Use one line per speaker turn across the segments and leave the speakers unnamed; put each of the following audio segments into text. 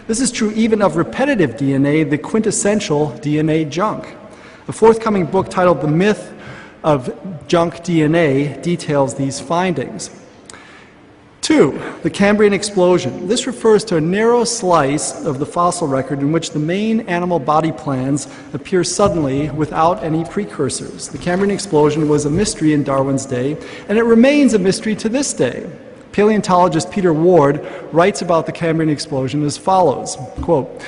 This is true even of repetitive DNA, the quintessential DNA junk. A forthcoming book titled The Myth of Junk DNA details these findings. 2. The Cambrian explosion. This refers to a narrow slice of the fossil record in which the main animal body plans appear suddenly without any precursors. The Cambrian explosion was a mystery in Darwin's day, and it remains a mystery to this day. Paleontologist Peter Ward writes about the Cambrian explosion as follows, quote,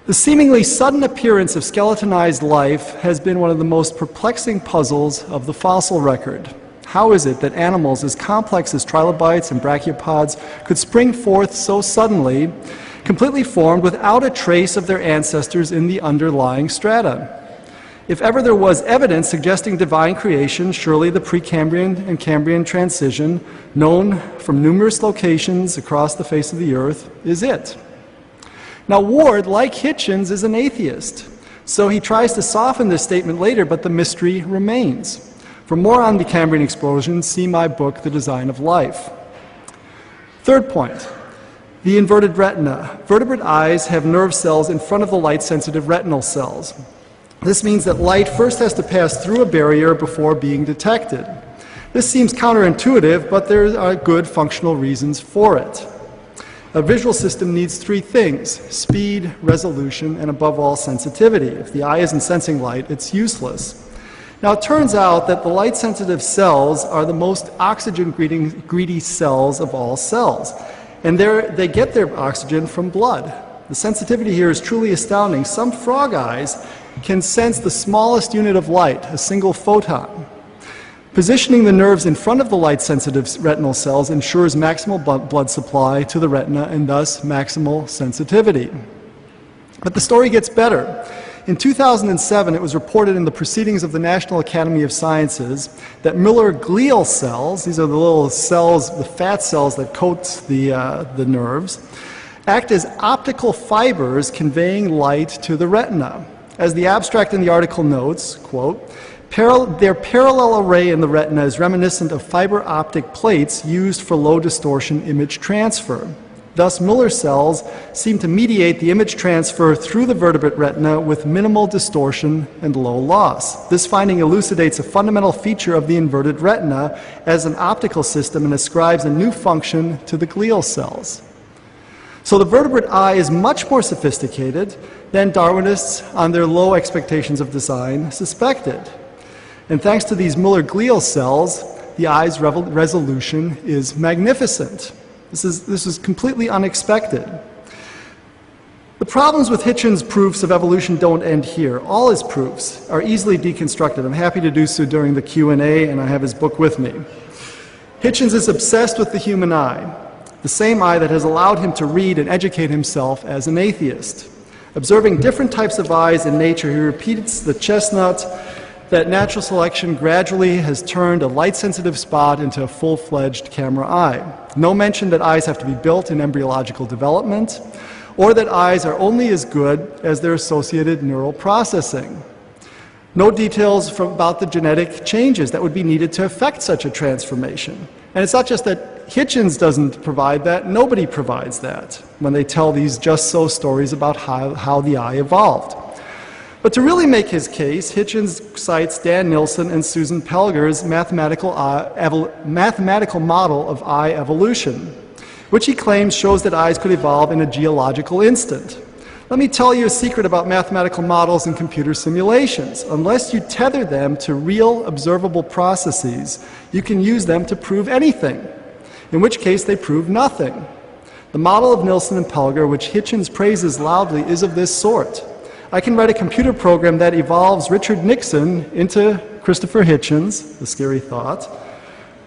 "The seemingly sudden appearance of skeletonized life has been one of the most perplexing puzzles of the fossil record. How is it that animals as complex as trilobites and brachiopods could spring forth so suddenly, completely formed without a trace of their ancestors in the underlying strata? If ever there was evidence suggesting divine creation, surely the Precambrian and Cambrian transition, known from numerous locations across the face of the earth, is it." Now, Ward, like Hitchens, is an atheist, so he tries to soften this statement later, but the mystery remains. For more on the Cambrian explosion, see my book, The Design of Life. Third point, the inverted retina. Vertebrate eyes have nerve cells in front of the light-sensitive retinal cells. This means that light first has to pass through a barrier before being detected. This seems counterintuitive, but there are good functional reasons for it. A visual system needs 3 things: speed, resolution, and above all, sensitivity. If the eye isn't sensing light, it's useless. Now, it turns out that the light-sensitive cells are the most oxygen-greedy cells of all cells, and they get their oxygen from blood. The sensitivity here is truly astounding. Some frog eyes can sense the smallest unit of light, a single photon. Positioning the nerves in front of the light-sensitive retinal cells ensures maximal blood supply to the retina and thus maximal sensitivity. But the story gets better. In 2007, it was reported in the Proceedings of the National Academy of Sciences that Müller glial cells, these are the little cells, the fat cells that coat the nerves, act as optical fibers conveying light to the retina. As the abstract in the article notes, quote, "Their parallel array in the retina is reminiscent of fiber optic plates used for low distortion image transfer. Thus, Müller cells seem to mediate the image transfer through the vertebrate retina with minimal distortion and low loss. This finding elucidates a fundamental feature of the inverted retina as an optical system and ascribes a new function to the glial cells." So the vertebrate eye is much more sophisticated than Darwinists, on their low expectations of design, suspected. And thanks to these Müller glial cells, the eye's resolution is magnificent. This is completely unexpected. The problems with Hitchens' proofs of evolution don't end here. All his proofs are easily deconstructed. I'm happy to do so during the Q&A, and I have his book with me. Hitchens is obsessed with the human eye, the same eye that has allowed him to read and educate himself as an atheist. Observing different types of eyes in nature, he repeats the chestnut that natural selection gradually has turned a light-sensitive spot into a full-fledged camera eye. No mention that eyes have to be built in embryological development, or that eyes are only as good as their associated neural processing. No details about the genetic changes that would be needed to affect such a transformation. And it's not just that Hitchens doesn't provide that, nobody provides that when they tell these just-so stories about how the eye evolved. But to really make his case, Hitchens cites Dan Nilsson and Susan Pelger's mathematical model of eye evolution, which he claims shows that eyes could evolve in a geological instant. Let me tell you a secret about mathematical models and computer simulations. Unless you tether them to real observable processes, you can use them to prove anything, in which case they prove nothing. The model of Nilsson and Pelger, which Hitchens praises loudly, is of this sort. I can write a computer program that evolves Richard Nixon into Christopher Hitchens, the scary thought.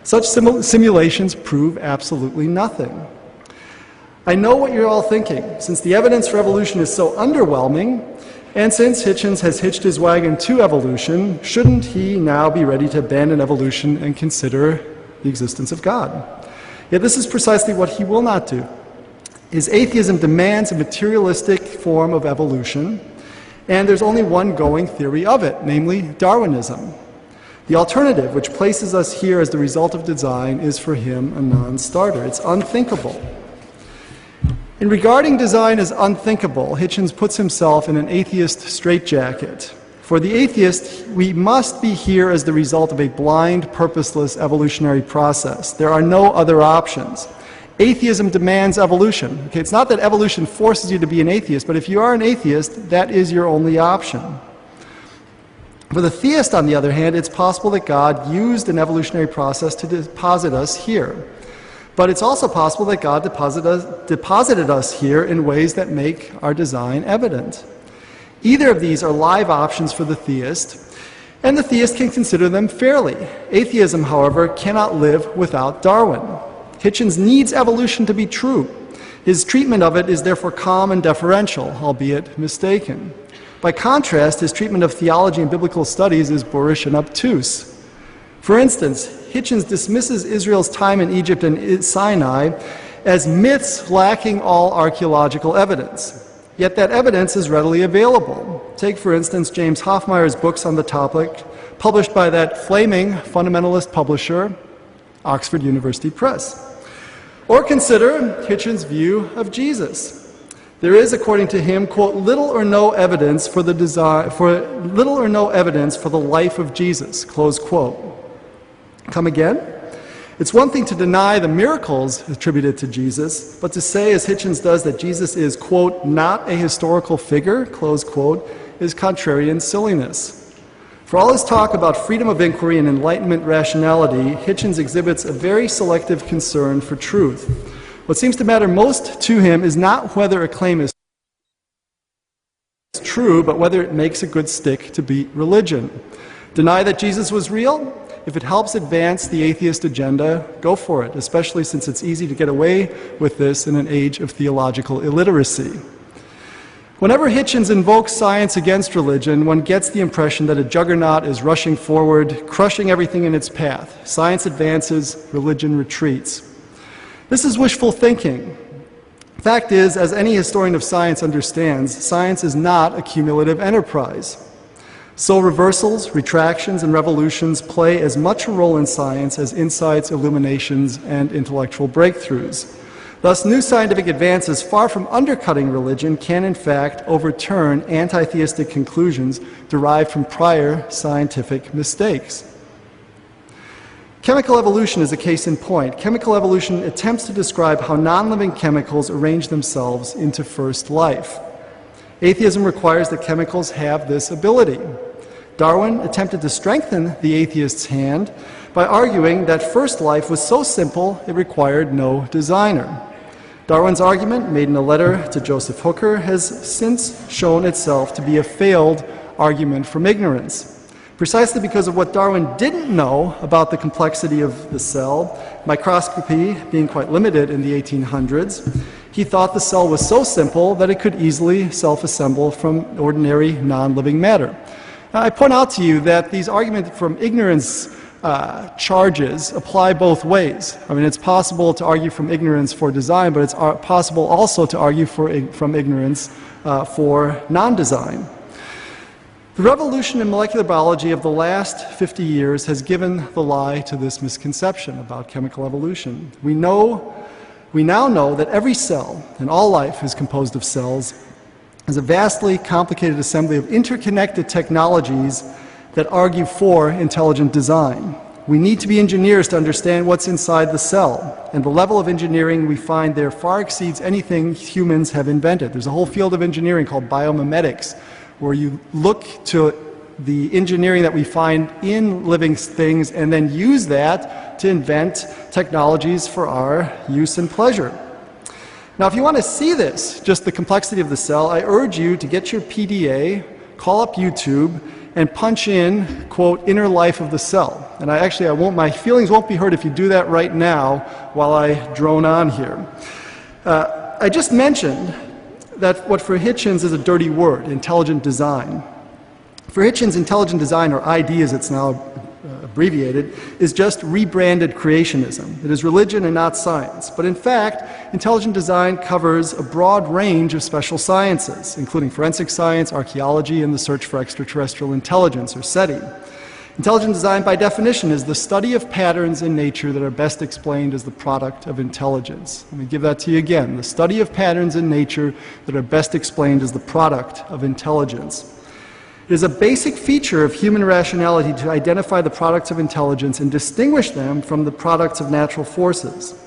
Such simulations prove absolutely nothing. I know what you're all thinking. Since the evidence for evolution is so underwhelming, and since Hitchens has hitched his wagon to evolution, shouldn't he now be ready to abandon evolution and consider the existence of God? Yet this is precisely what he will not do. His atheism demands a materialistic form of evolution, and there's only one going theory of it, namely Darwinism. The alternative, which places us here as the result of design, is for him a non-starter. It's unthinkable. In regarding design as unthinkable, Hitchens puts himself in an atheist straitjacket. For the atheist, we must be here as the result of a blind, purposeless evolutionary process. There are no other options. Atheism demands evolution. Okay, it's not that evolution forces you to be an atheist, but if you are an atheist, that is your only option. For the theist, on the other hand, it's possible that God used an evolutionary process to deposit us here. But it's also possible that God deposited us here in ways that make our design evident. Either of these are live options for the theist, and the theist can consider them fairly. Atheism, however, cannot live without Darwin. Hitchens needs evolution to be true. His treatment of it is therefore calm and deferential, albeit mistaken. By contrast, his treatment of theology and biblical studies is boorish and obtuse. For instance, Hitchens dismisses Israel's time in Egypt and Sinai as myths lacking all archaeological evidence. Yet that evidence is readily available. Take, for instance, James Hoffmeier's books on the topic, published by that flaming fundamentalist publisher, Oxford University Press. Or consider Hitchens' view of Jesus. There is, according to him, quote, little or no evidence for the life of Jesus, close quote. Come again? It's one thing to deny the miracles attributed to Jesus, but to say, as Hitchens does, that Jesus is, quote, not a historical figure, close quote, is contrarian silliness. For all his talk about freedom of inquiry and Enlightenment rationality, Hitchens exhibits a very selective concern for truth. What seems to matter most to him is not whether a claim is true, but whether it makes a good stick to beat religion. Deny that Jesus was real? If it helps advance the atheist agenda, go for it, especially since it's easy to get away with this in an age of theological illiteracy. Whenever Hitchens invokes science against religion, one gets the impression that a juggernaut is rushing forward, crushing everything in its path. Science advances, religion retreats. This is wishful thinking. Fact is, as any historian of science understands, science is not a cumulative enterprise. So reversals, retractions, and revolutions play as much a role in science as insights, illuminations, and intellectual breakthroughs. Thus, new scientific advances, far from undercutting religion, can in fact overturn anti-theistic conclusions derived from prior scientific mistakes. Chemical evolution is a case in point. Chemical evolution attempts to describe how non-living chemicals arrange themselves into first life. Atheism requires that chemicals have this ability. Darwin attempted to strengthen the atheist's hand by arguing that first life was so simple it required no designer. Darwin's argument, made in a letter to Joseph Hooker, has since shown itself to be a failed argument from ignorance. Precisely because of what Darwin didn't know about the complexity of the cell, microscopy being quite limited in the 1800s, he thought the cell was so simple that it could easily self-assemble from ordinary non-living matter. Now, I point out to you that these arguments from ignorance charges apply both ways. I mean, it's possible to argue from ignorance for design, but it's possible also to argue from ignorance for non-design. The revolution in molecular biology of the last 50 years has given the lie to this misconception about chemical evolution. We now know that every cell, and all life is composed of cells, is a vastly complicated assembly of interconnected technologies that argue for intelligent design. We need to be engineers to understand what's inside the cell, and the level of engineering we find there far exceeds anything humans have invented. There's a whole field of engineering called biomimetics, where you look to the engineering that we find in living things and then use that to invent technologies for our use and pleasure. Now, if you want to see this, just the complexity of the cell, I urge you to get your PDA, call up YouTube, and punch in, quote, inner life of the cell. And my feelings won't be hurt if you do that right now while I drone on here. I just mentioned that what for Hitchens is a dirty word, intelligent design. For Hitchens, intelligent design, or ID as it's now abbreviated, is just rebranded creationism. It is religion and not science. But in fact, intelligent design covers a broad range of special sciences, including forensic science, archaeology, and the search for extraterrestrial intelligence, or SETI. Intelligent design, by definition, is the study of patterns in nature that are best explained as the product of intelligence. Let me give that to you again. The study of patterns in nature that are best explained as the product of intelligence. It is a basic feature of human rationality to identify the products of intelligence and distinguish them from the products of natural forces.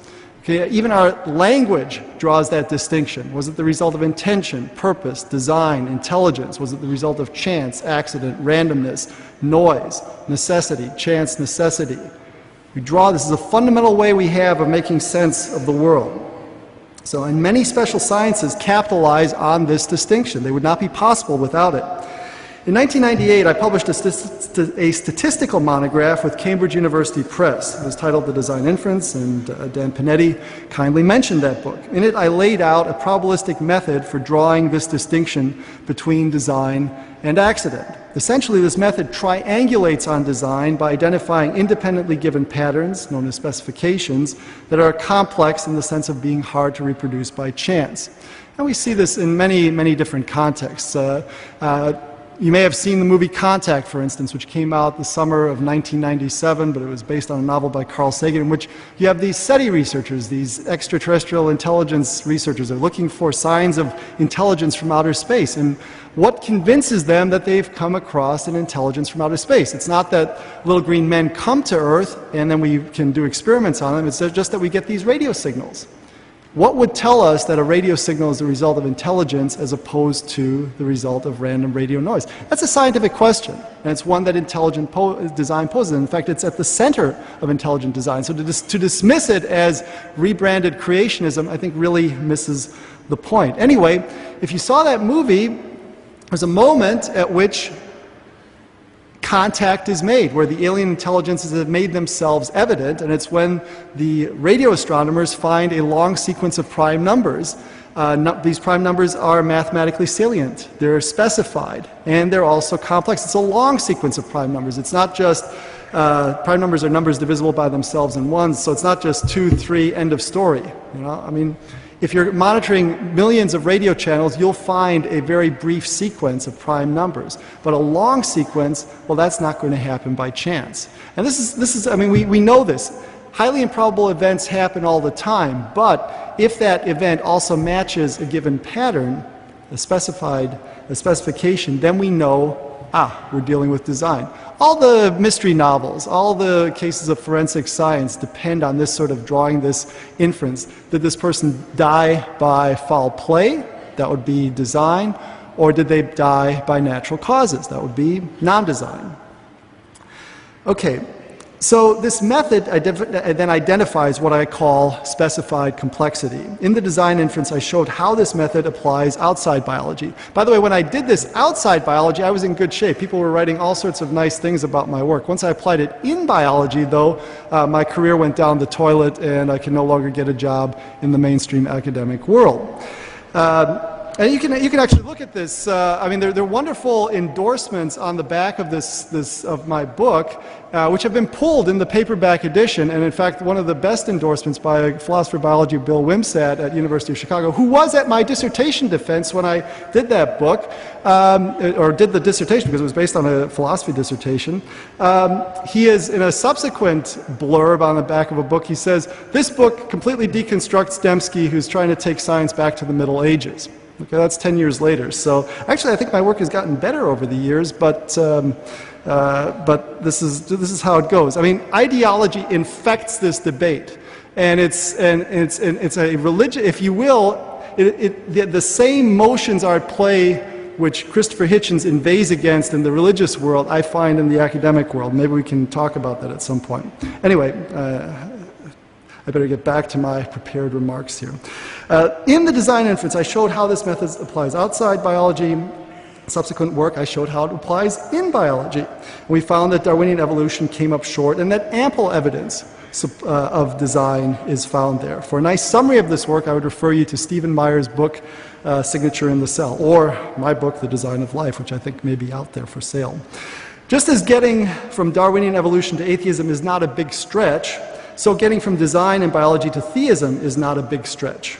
Okay, even our language draws that distinction. Was it the result of intention, purpose, design, intelligence? Was it the result of chance, accident, randomness, noise, necessity, chance, necessity? We draw, this is a fundamental way we have of making sense of the world. So, and many special sciences capitalize on this distinction. They would not be possible without it. In 1998, I published a statistical monograph with Cambridge University Press. It was titled The Design Inference, and Dan Panetti kindly mentioned that book. In it, I laid out a probabilistic method for drawing this distinction between design and accident. Essentially, this method triangulates on design by identifying independently given patterns, known as specifications, that are complex in the sense of being hard to reproduce by chance. And we see this in many, many different contexts. You may have seen the movie Contact, for instance, which came out the summer of 1997, but it was based on a novel by Carl Sagan, in which you have these SETI researchers, these extraterrestrial intelligence researchers. They're looking for signs of intelligence from outer space. And what convinces them that they've come across an intelligence from outer space? It's not that little green men come to Earth and then we can do experiments on them. It's just that we get these radio signals. What would tell us that a radio signal is the result of intelligence as opposed to the result of random radio noise? That's a scientific question, and it's one that intelligent design poses. In fact, it's at the center of intelligent design. So to dismiss it as rebranded creationism, I think really misses the point. Anyway, if you saw that movie, there's a moment at which contact is made, where the alien intelligences have made themselves evident, and it's when the radio astronomers find a long sequence of prime numbers. These prime numbers are mathematically salient, they're specified, and they're also complex. It's a long sequence of prime numbers. It's not just, prime numbers are numbers divisible by themselves in ones, so it's not just 2, 3, end of story. You know, I mean, if you're monitoring millions of radio channels, you'll find a very brief sequence of prime numbers. But a long sequence, well, that's not going to happen by chance. And this is I mean, we know this. Highly improbable events happen all the time, but if that event also matches a given pattern, a specification, then we know, we're dealing with design. All the mystery novels, all the cases of forensic science depend on this sort of drawing this inference. Did this person die by foul play? That would be design. Or did they die by natural causes? That would be non-design. Okay, so this method then identifies what I call specified complexity. In the design inference, I showed how this method applies outside biology. By the way, when I did this outside biology, I was in good shape. People were writing all sorts of nice things about my work. Once I applied it in biology, though, my career went down the toilet and I can no longer get a job in the mainstream academic world. And you can actually look at this. I mean, they're wonderful endorsements on the back of of my book, which have been pulled in the paperback edition. And in fact, one of the best endorsements by philosopher of biology, Bill Wimsatt at University of Chicago, who was at my dissertation defense when I did that book, or did the dissertation because it was based on a philosophy dissertation. He is, in a subsequent blurb on the back of a book, he says, "This book completely deconstructs Dembski, who's trying to take science back to the Middle Ages." Okay, that's 10 years later. So actually, I think my work has gotten better over the years, but this is how it goes. I mean, ideology infects this debate, and it's a religion, if you will. The same motions are at play which Christopher Hitchens inveighs against in the religious world, I find in the academic world. Maybe we can talk about that at some point. Anyway. I better get back to my prepared remarks here. In the design inference, I showed how this method applies outside biology. Subsequent work, I showed how it applies in biology. We found that Darwinian evolution came up short and that ample evidence of design is found there. For a nice summary of this work, I would refer you to Stephen Meyer's book, Signature in the Cell, or my book, The Design of Life, which I think may be out there for sale. Just as getting from Darwinian evolution to atheism is not a big stretch, so getting from design and biology to theism is not a big stretch.